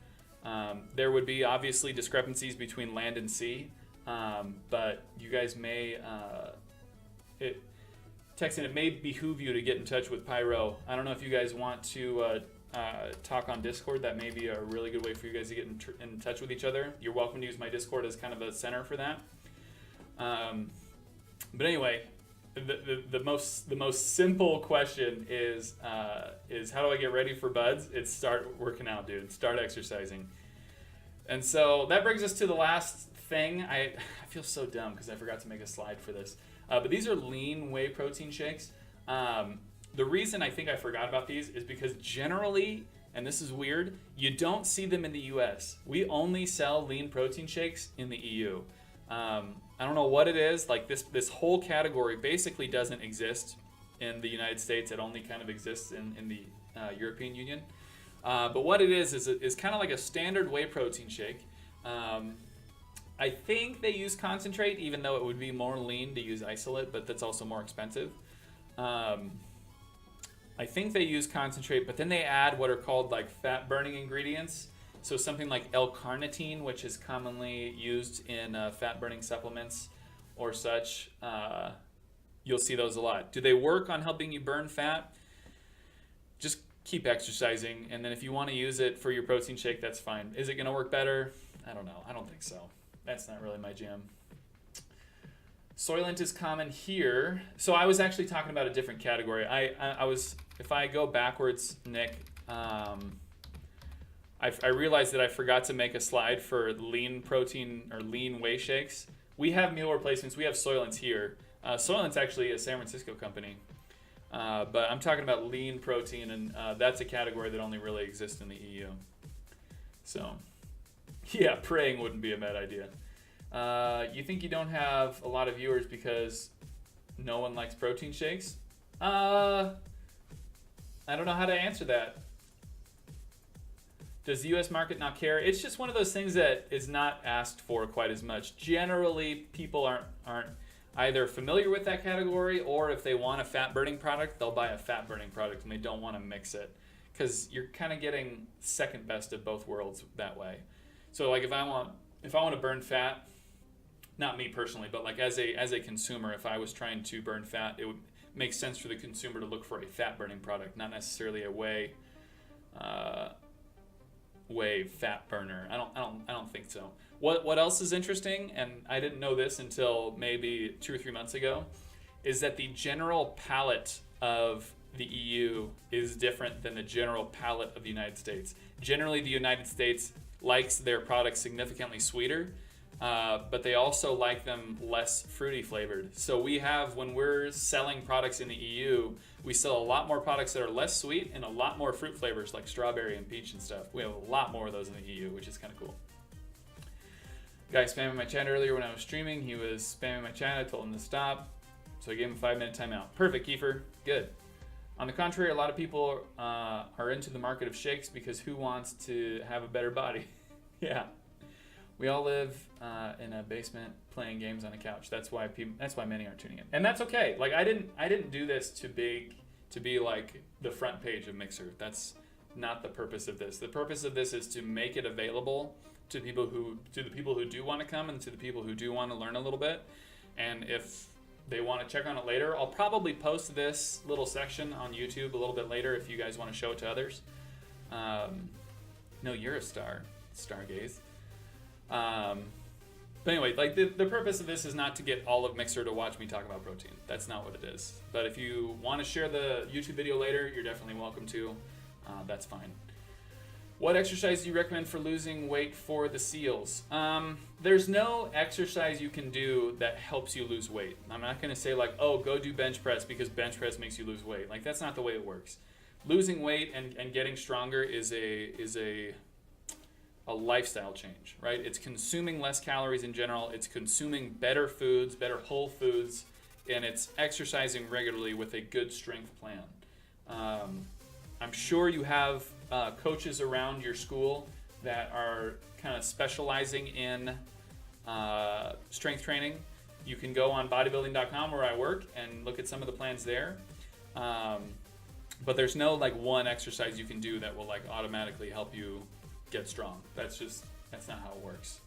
There would be obviously discrepancies between land and sea, but you guys may, Texan, it may behoove you to get in touch with Pyro. I don't know if you guys want to talk on Discord. That may be a really good way for you guys to get in touch with each other. You're welcome to use my Discord as kind of a center for that. But anyway, the most simple question is how do I get ready for BUD/S? It's start working out, dude. Start exercising. And so that brings us to the last thing. I feel so dumb because I forgot to make a slide for this. But these are lean whey protein shakes. The reason I think I forgot about these is because generally, and this is weird, you don't see them in the US. We only sell lean protein shakes in the EU. I don't know what it is. Like this whole category basically doesn't exist in the United States. It only kind of exists in the European Union. But what it is kind of like a standard whey protein shake. I think they use concentrate, even though it would be more lean to use isolate, but that's also more expensive. I think they use concentrate, but then they add what are called like fat burning ingredients. So something like L-carnitine, which is commonly used in fat burning supplements or such. You'll see those a lot. Do they work on helping you burn fat? Just keep exercising, and then if you want to use it for your protein shake, that's fine. Is it going to work better? I don't know. I don't think so. That's not really my jam. Soylent is common here. So I was actually talking about a different category. I was, if I go backwards, Nick, I realized that I forgot to make a slide for lean protein or lean whey shakes. We have meal replacements. We have Soylent here. Soylent's actually a San Francisco company. But I'm talking about lean protein, and that's a category that only really exists in the EU. So, yeah, praying wouldn't be a bad idea. You think you don't have a lot of viewers because no one likes protein shakes? I don't know how to answer that. Does the U.S. market not care? It's just one of those things that is not asked for quite as much. Generally, people aren't either familiar with that category, or if they want a fat burning product, they'll buy a fat burning product and they don't want to mix it, because you're kind of getting second best of both worlds that way. So like if I want to burn fat, not me personally, but like as a consumer, if I was trying to burn fat, it would make sense for the consumer to look for a fat burning product, not necessarily a whey fat burner. I don't think so. What else is interesting, and I didn't know this until maybe 2 or 3 months ago, is that the general palate of the EU is different than the general palate of the United States. Generally, the United States likes their products significantly sweeter, but they also like them less fruity flavored. So we have, when we're selling products in the EU, we sell a lot more products that are less sweet and a lot more fruit flavors like strawberry and peach and stuff. We have a lot more of those in the EU, which is kind of cool. Guy spamming my chat earlier when I was streaming. He was spamming my chat. I told him to stop, so I gave him a 5-minute timeout. Perfect, Kiefer. Good. On the contrary, a lot of people are into the market of shakes because who wants to have a better body? Yeah. We all live in a basement playing games on a couch. That's why many aren't tuning in, and that's okay. Like I didn't do this to be like the front page of Mixer. That's not the purpose of this. The purpose of this is to make it available to the people who do want to come, and to the people who do want to learn a little bit. And if they want to check on it later, I'll probably post this little section on YouTube a little bit later if you guys want to show it to others. No, you're a star, Stargaze. But anyway, like the purpose of this is not to get all of Mixer to watch me talk about protein. That's not what it is. But if you want to share the YouTube video later, you're definitely welcome to. That's fine. What exercise do you recommend for losing weight for the SEALs? There's no exercise you can do that helps you lose weight. I'm not going to say like, oh, go do bench press because bench press makes you lose weight. Like that's not the way it works. Losing weight and getting stronger is a lifestyle change, right? It's consuming less calories in general. It's consuming better foods, better whole foods, and it's exercising regularly with a good strength plan. I'm sure you have coaches around your school that are kind of specializing in strength training. You can go on bodybuilding.com where I work and look at some of the plans there. But there's no like one exercise you can do that will like automatically help you get strong. That's not how it works.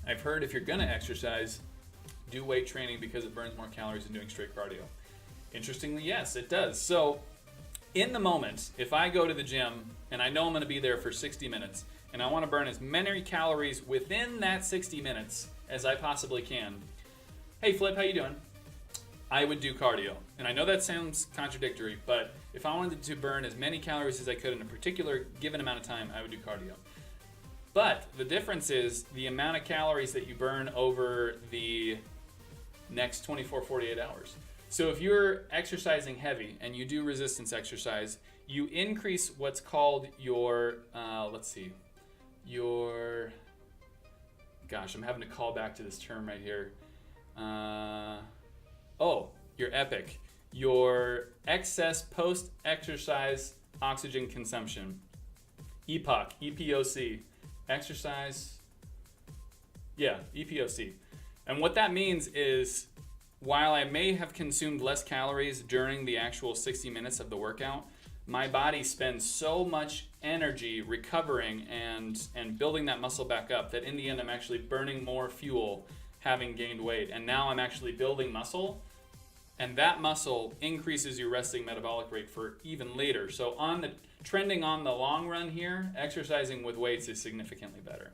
I've heard if you're gonna exercise, do weight training because it burns more calories than doing straight cardio. Interestingly, yes, it does. So in the moment, if I go to the gym and I know I'm gonna be there for 60 minutes and I wanna burn as many calories within that 60 minutes as I possibly can, hey Flip, how you doing? I would do cardio. And I know that sounds contradictory, but if I wanted to burn as many calories as I could in a particular given amount of time, I would do cardio. But the difference is the amount of calories that you burn over the next 24, 48 hours. So if you're exercising heavy and you do resistance exercise, you increase what's called your, I'm having to call back to this term right here. Your EPIC, your excess post-exercise oxygen consumption. EPOC, EPOC. exercise. Yeah, EPOC. And what that means is while I may have consumed less calories during the actual 60 minutes of the workout, my body spends so much energy recovering and building that muscle back up that in the end I'm actually burning more fuel having gained weight. And now I'm actually building muscle, and that muscle increases your resting metabolic rate for even later. So trending on the long run here, exercising with weights is significantly better.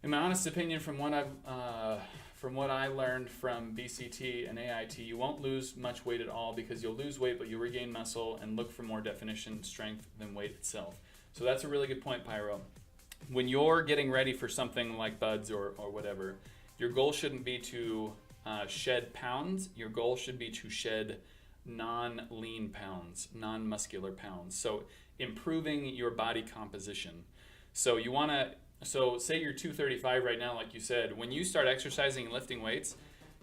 In my honest opinion, from what I learned from BCT and AIT, you won't lose much weight at all because you'll lose weight, but you'll regain muscle and look for more definition, strength than weight itself. So that's a really good point, Pyro. When you're getting ready for something like buds or whatever, your goal shouldn't be to shed pounds. Your goal should be to shed non-lean pounds, non-muscular pounds. So improving your body composition. So you want to. So say you're 235 right now, like you said. When you start exercising and lifting weights,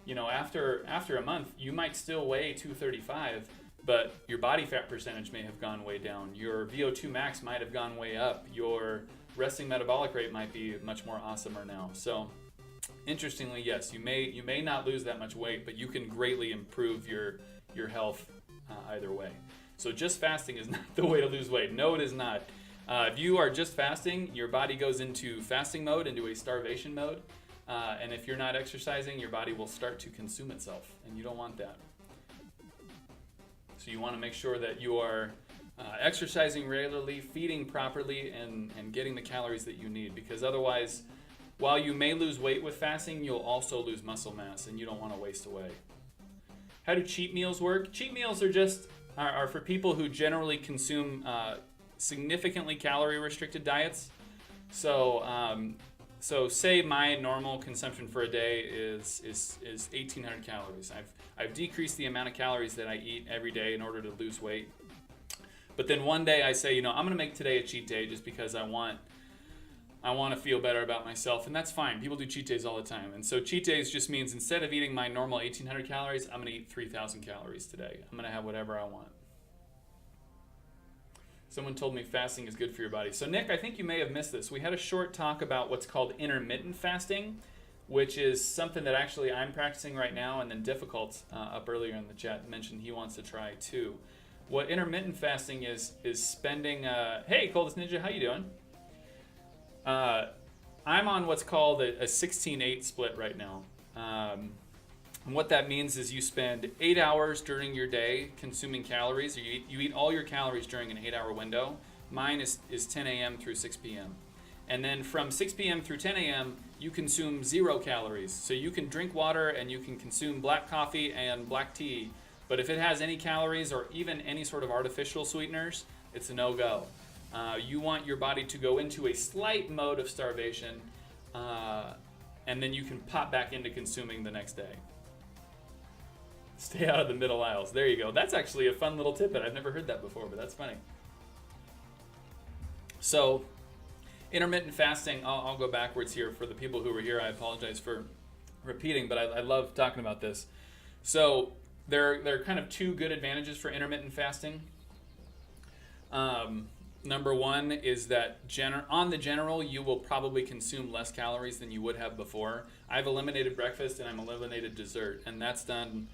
after a month, you might still weigh 235, but your body fat percentage may have gone way down. Your VO2 max might have gone way up. Your resting metabolic rate might be much more awesomer now. So interestingly, yes, you may not lose that much weight, but you can greatly improve your health either way. So just fasting is not the way to lose weight. No, it is not. If you are just fasting, your body goes into fasting mode, into a starvation mode. And if you're not exercising, your body will start to consume itself, and you don't want that. So you want to make sure that you are exercising regularly, feeding properly, and getting the calories that you need. Because otherwise, while you may lose weight with fasting, you'll also lose muscle mass, and you don't want to waste away. How do cheat meals work? Cheat meals are for people who generally consume significantly calorie restricted diets. So say my normal consumption for a day is 1,800 calories. I've decreased the amount of calories that I eat every day in order to lose weight. But then one day I say, I'm going to make today a cheat day just because I want to feel better about myself, and that's fine. People do cheat days all the time. And so cheat days just means instead of eating my normal 1,800 calories, I'm going to eat 3,000 calories today. I'm going to have whatever I want. Someone told me fasting is good for your body. So Nick, I think you may have missed this. We had a short talk about what's called intermittent fasting, which is something that actually I'm practicing right now, and then Difficult up earlier in the chat mentioned he wants to try too. What intermittent fasting is spending, hey Coldest Ninja, how you doing? I'm on what's called a 16-8 split right now. And what that means is you spend 8 hours during your day consuming calories. You eat all your calories during an 8-hour window. Mine is 10 a.m. through 6 p.m. And then from 6 p.m. through 10 a.m., you consume 0 calories. So you can drink water and you can consume black coffee and black tea. But if it has any calories or even any sort of artificial sweeteners, it's a no-go. You want your body to go into a slight mode of starvation, and then you can pop back into consuming the next day. Stay out of the middle aisles. There you go. That's actually a fun little tidbit. I've never heard that before, but that's funny. So, intermittent fasting, I'll go backwards here for the people who were here. I apologize for repeating, but I love talking about this. So, there are kind of 2 good advantages for intermittent fasting. Number one is that on the general, you will probably consume less calories than you would have before. I've eliminated breakfast and I've eliminated dessert, and that's done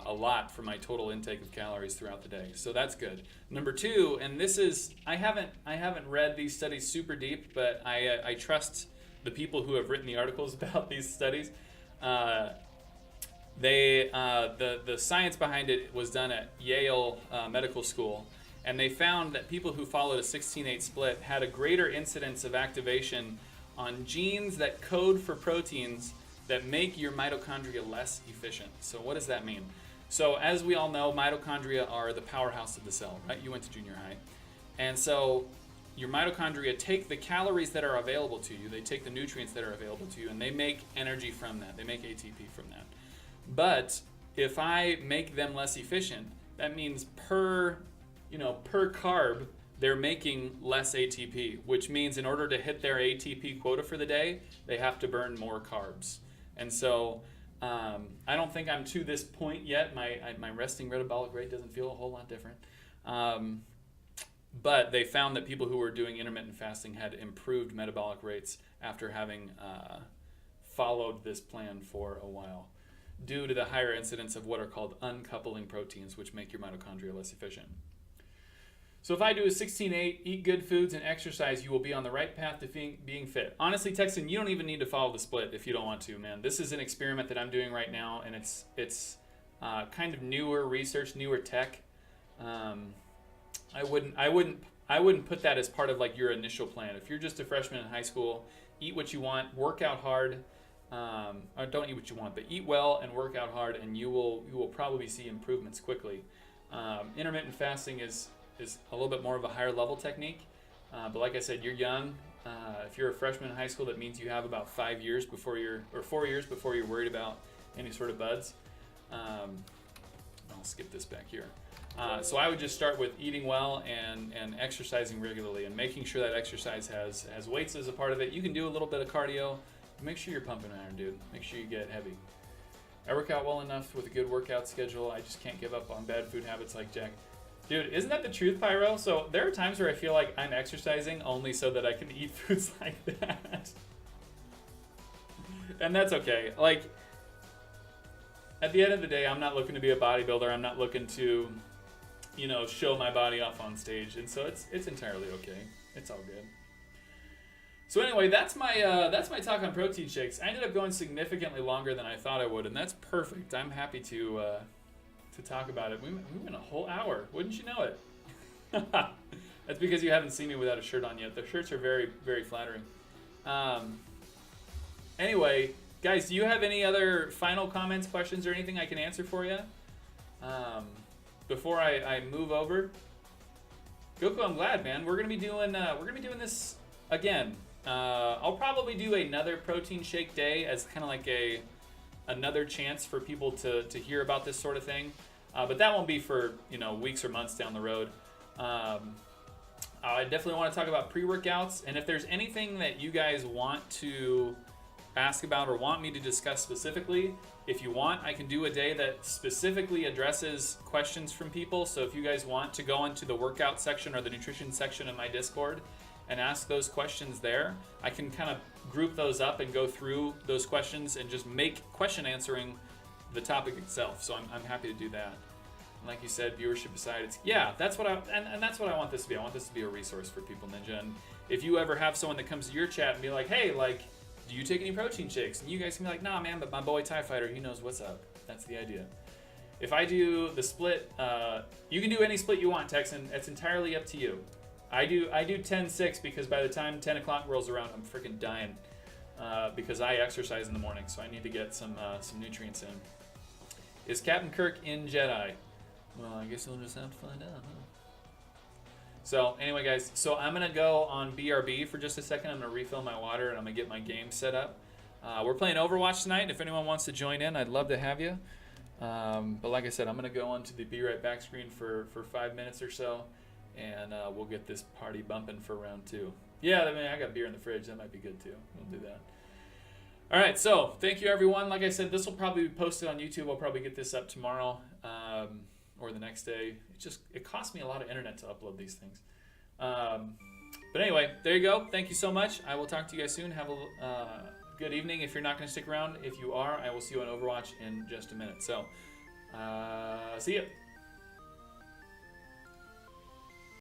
a lot for my total intake of calories throughout the day. So that's good. Number 2, and this is, I haven't read these studies super deep, but I trust the people who have written the articles about these studies. The science behind it was done at Yale Medical School, and they found that people who followed a 16-8 split had a greater incidence of activation on genes that code for proteins that make your mitochondria less efficient. So what does that mean? So as we all know, mitochondria are the powerhouse of the cell, right? You went to junior high. And so your mitochondria take the calories that are available to you, they take the nutrients that are available to you, and they make energy from that. They make ATP from that. But if I make them less efficient, that means per carb, they're making less ATP, which means in order to hit their ATP quota for the day, they have to burn more carbs. And so I don't think I'm to this point yet. My resting metabolic rate doesn't feel a whole lot different. But they found that people who were doing intermittent fasting had improved metabolic rates after having followed this plan for a while, due to the higher incidence of what are called uncoupling proteins, which make your mitochondria less efficient. So if I do a 16-8, eat good foods, and exercise, you will be on the right path to being fit. Honestly, Texan, you don't even need to follow the split if you don't want to, man. This is an experiment that I'm doing right now, and it's kind of newer research, newer tech. I wouldn't put that as part of like your initial plan. If you're just a freshman in high school, eat what you want, work out hard. Or don't eat what you want, but eat well and work out hard, and you will probably see improvements quickly. Intermittent fasting is a little bit more of a higher level technique, but like I said, you're young. If you're a freshman in high school, that means you have about 4 years before you're worried about any sort of buds. I'll skip this back here. So I would just start with eating well and exercising regularly, and making sure that exercise has weights as a part of it. You can do a little bit of cardio. Make sure you're pumping iron, dude. Make sure you get heavy. I work out well enough with a good workout schedule. I just can't give up on bad food habits like Jack. Dude, isn't that the truth, Pyro? So there are times where I feel like I'm exercising only so that I can eat foods like that. And that's okay. Like, at the end of the day, I'm not looking to be a bodybuilder. I'm not looking to, show my body off on stage. And so it's entirely okay. It's all good. So anyway, that's my talk on protein shakes. I ended up going significantly longer than I thought I would, and that's perfect. I'm happy to talk about it. We went a whole hour. Wouldn't you know it? That's because you haven't seen me without a shirt on yet. The shirts are very, very flattering. Anyway, guys, do you have any other final comments, questions, or anything I can answer for you before I move over? Goku, I'm glad, man. We're gonna be doing this again. I'll probably do another protein shake day as kind of like another chance for people to hear about this sort of thing. But that won't be for weeks or months down the road. I definitely want to talk about pre-workouts, and if there's anything that you guys want to ask about or want me to discuss specifically, if you want, I can do a day that specifically addresses questions from people. So if you guys want to go into the workout section or the nutrition section of my Discord and ask those questions there, I can kind of group those up and go through those questions and just make question answering the topic itself. So I'm happy to do that. And like you said, viewership aside, that's what that's what I want this to be. I want this to be a resource for people, Ninja. And if you ever have someone that comes to your chat and be like, hey, like, do you take any protein shakes? And you guys can be like, nah, man, but my boy TyFighter, he knows what's up. That's the idea. If I do the split, you can do any split you want, Texan. It's entirely up to you. I do 10-6 because by the time 10 o'clock rolls around, I'm freaking dying because I exercise in the morning, so I need to get some nutrients in. Is Captain Kirk in Jedi? Well, I guess we'll just have to find out, huh? So anyway, guys, so I'm going to go on BRB for just a second. I'm going to refill my water, and I'm going to get my game set up. We're playing Overwatch tonight. If anyone wants to join in, I'd love to have you. But like I said, I'm going to go onto the Be Right Back screen for 5 minutes or so, and we'll get this party bumping for round 2. Yeah, I mean, I got beer in the fridge. That might be good, too. We'll do that. All right, so thank you, everyone. Like I said, this will probably be posted on YouTube. I'll probably get this up tomorrow or the next day. It costs me a lot of internet to upload these things. But anyway, there you go. Thank you so much. I will talk to you guys soon. Have a good evening if you're not going to stick around. If you are, I will see you on Overwatch in just a minute. So, see ya.